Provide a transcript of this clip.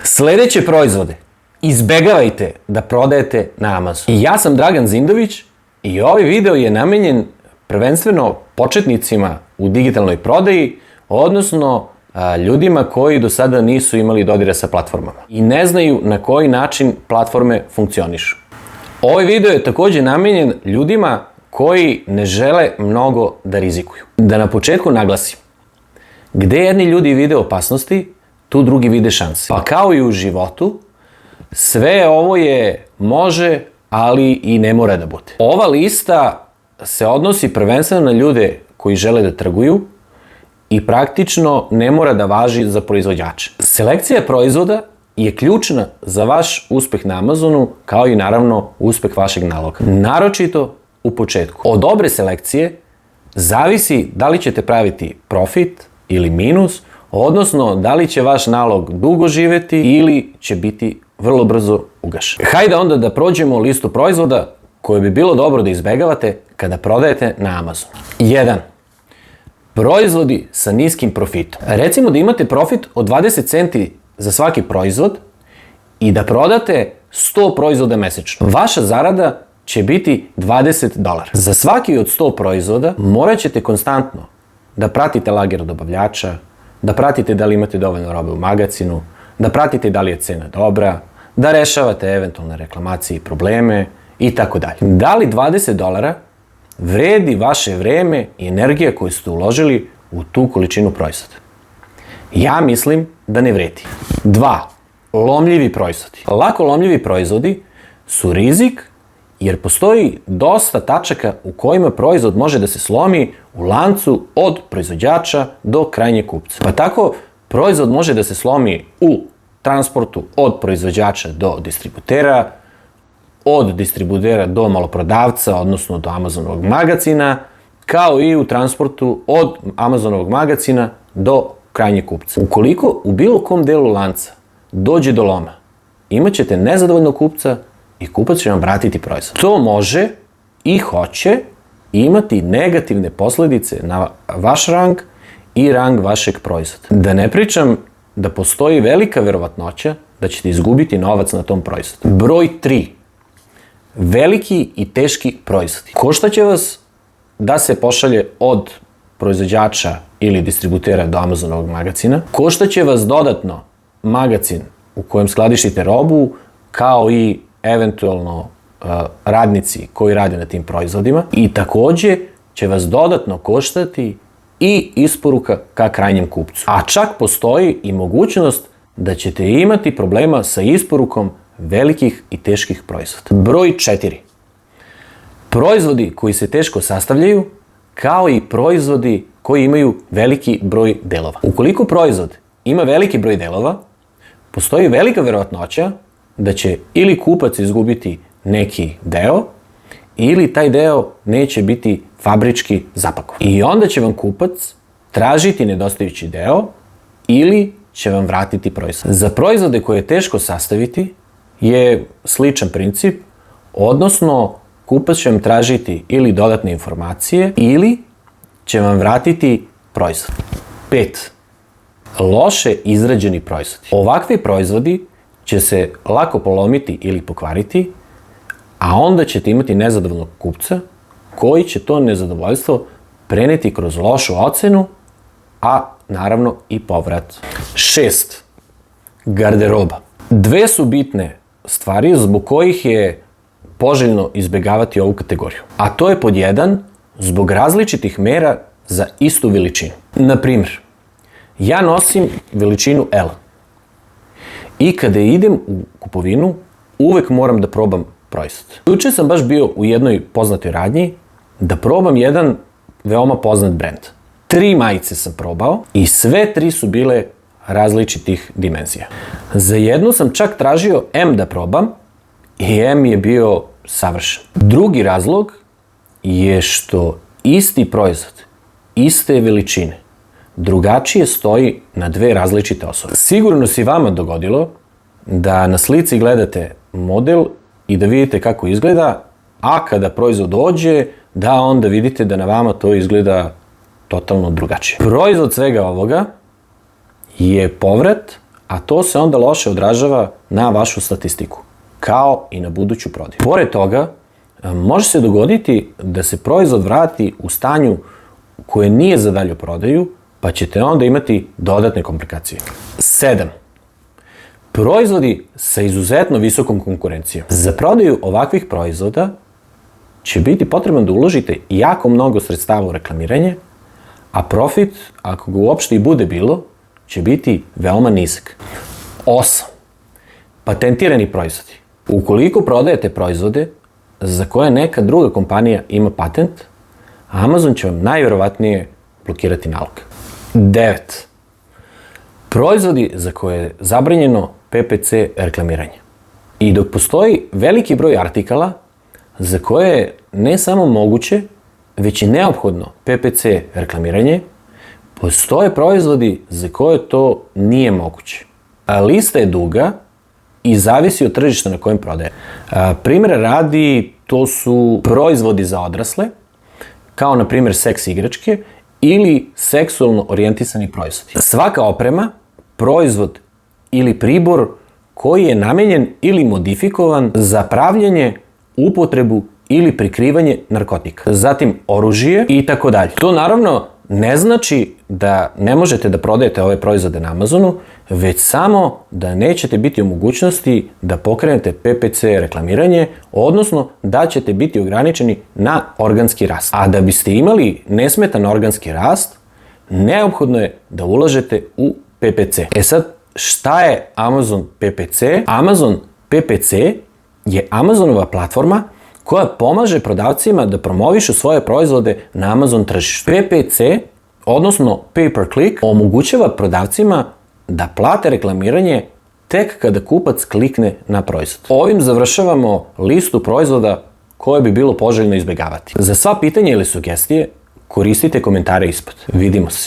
Sledeće proizvode izbegavajte da prodajete na Amazonu. Ja sam Dragan Zindović i ovaj video je namenjen prvenstveno početnicima u digitalnoj prodaji, odnosno ljudima koji do sada nisu imali dodira sa platformama i ne znaju na koji način platforme funkcionišu. Ovaj video je takođe namenjen ljudima koji ne žele mnogo da rizikuju. Da na početku naglasim, gde jedni ljudi vide opasnosti, tu drugi vide šanse. Pa kao i u životu, sve ovo je može, ali i ne mora da bude. Ova lista se odnosi prvenstveno na ljude koji žele da trguju i praktično ne mora da važi za proizvođače. Selekcija proizvoda je ključna za vaš uspeh na Amazonu, kao i naravno uspeh vašeg naloga. Naročito u početku. Od dobre selekcije zavisi da li ćete praviti profit ili minus, odnosno da li će vaš nalog dugo živeti ili će biti vrlo brzo ugašen. Hajde onda da prođemo listu proizvoda koje bi bilo dobro da izbegavate kada prodajete na Amazonu. 1. Proizvodi sa niskim profitom. Recimo da imate profit od 20 centi za svaki proizvod i da prodate 100 proizvoda mesečno. Vaša zarada će biti $20. Za svaki od 100 proizvoda morat ćete konstantno da pratite lager dobavljača, da pratite da li imate dovoljno robe u magazinu, da pratite da li je cena dobra, da rešavate eventualne reklamacije i probleme i tako dalje. Da li $20 vredi vaše vreme i energija koju ste uložili u tu količinu proizvoda? Ja mislim da ne vredi. 2. Lomljivi proizvodi. Lako lomljivi proizvodi su rizik jer postoji dosta tačaka u kojima proizvod može da se slomi u lancu od proizvođača do krajnjeg kupca. Pa tako, proizvod može da se slomi u transportu od proizvođača do distributera, od distributera do maloprodavca, odnosno do Amazonovog magazina, kao i u transportu od Amazonovog magazina do krajnjeg kupca. Ukoliko u bilo kom delu lanca dođe do loma, imat ćete nezadovoljnog kupca i kupac će vam vratiti proizvod. To može i hoće imati negativne posledice na vaš rang i rang vašeg proizvoda. Da ne pričam da postoji velika verovatnoća da ćete izgubiti novac na tom proizvodu. Broj 3. Veliki i teški proizvodi. Koštaće vas da se pošalje od proizvođača ili distributera do Amazonovog magazina. Koštaće vas dodatno magazin u kojem skladištite robu, kao i eventualno radnici koji rade na tim proizvodima. I takođe će vas dodatno koštati i isporuka ka krajnjem kupcu. A čak postoji i mogućnost da ćete imati problema sa isporukom velikih i teških proizvoda. Broj 4. Proizvodi koji se teško sastavljaju, kao i proizvodi koji imaju veliki broj delova. Ukoliko proizvod ima veliki broj delova, postoji velika verovatnoća da će ili kupac izgubiti neki deo, ili taj deo neće biti fabrički zapakovan. I onda će vam kupac tražiti nedostajući deo ili će vam vratiti proizvod. Za proizvode koje je teško sastaviti je sličan princip, odnosno kupac će vam tražiti ili dodatne informacije ili će vam vratiti proizvod. 5. Loše izrađeni proizvodi. Ovakvi proizvodi će se lako polomiti ili pokvariti, a onda ćete imati nezadovoljnog kupca koji će to nezadovoljstvo preneti kroz lošu ocenu, a naravno i povrat. 6. Garderoba. Dve su bitne stvari zbog kojih je poželjno izbegavati ovu kategoriju. A to je pod 1, zbog različitih mera za istu veličinu. Na primjer, ja nosim veličinu L. I kada idem u kupovinu, uvek moram da probam proizvod. Juče sam baš bio u jednoj poznatoj radnji da probam jedan veoma poznat brend. 3 majice sam probao i sve 3 su bile različitih dimenzija. Za jednu sam čak tražio M da probam i M je bio savršen. Drugi razlog je što isti proizvod, iste veličine, drugačije stoji na dve različite osobe. Sigurno se i vama dogodilo da na slici gledate model i da vidite kako izgleda, a kada proizvod dođe, da onda vidite da na vama to izgleda totalno drugačije. Proizvod svega ovoga je povrat, a to se onda loše odražava na vašu statistiku, kao i na buduću prodaju. Pored toga, može se dogoditi da se proizvod vrati u stanju koje nije za dalju prodaju, pa ćete onda imati dodatne komplikacije. 7. Proizvodi sa izuzetno visokom konkurencijom. Za prodaju ovakvih proizvoda će biti potrebno da uložite jako mnogo sredstava u reklamiranje, a profit, ako ga uopšte i bude bilo, će biti veoma nizak. 8. Patentirani proizvodi. Ukoliko prodajete proizvode za koje neka druga kompanija ima patent, Amazon će vam najvjerovatnije blokirati nalog. 9. Proizvodi za koje je zabranjeno PPC reklamiranje. I dok postoji veliki broj artikala za koje je ne samo moguće, već i neophodno PPC reklamiranje, postoje proizvodi za koje to nije moguće. Lista je duga i zavisi od tržišta na kojem prodaje. Primjera radi, to su proizvodi za odrasle, kao na primjer seks igračke ili seksualno orijentisani proizvodi. Svaka oprema, proizvod ili pribor koji je namenjen ili modifikovan za pravljenje, upotrebu ili prikrivanje narkotika. Zatim oružje i tako dalje. To naravno ne znači da ne možete da prodajete ove proizvode na Amazonu, već samo da nećete biti u mogućnosti da pokrenete PPC reklamiranje, odnosno da ćete biti ograničeni na organski rast. A da biste imali nesmetan organski rast, neophodno je da ulažete u PPC. Sad, šta je Amazon PPC? Amazon PPC je Amazonova platforma koja pomaže prodavcima da promovišu svoje proizvode na Amazon tržištu. PPC, odnosno pay per click, omogućava prodavcima da plate reklamiranje tek kada kupac klikne na proizvod. Ovim završavamo listu proizvoda koje bi bilo poželjno izbjegavati. Za sva pitanja ili sugestije koristite komentare ispod. Vidimo se.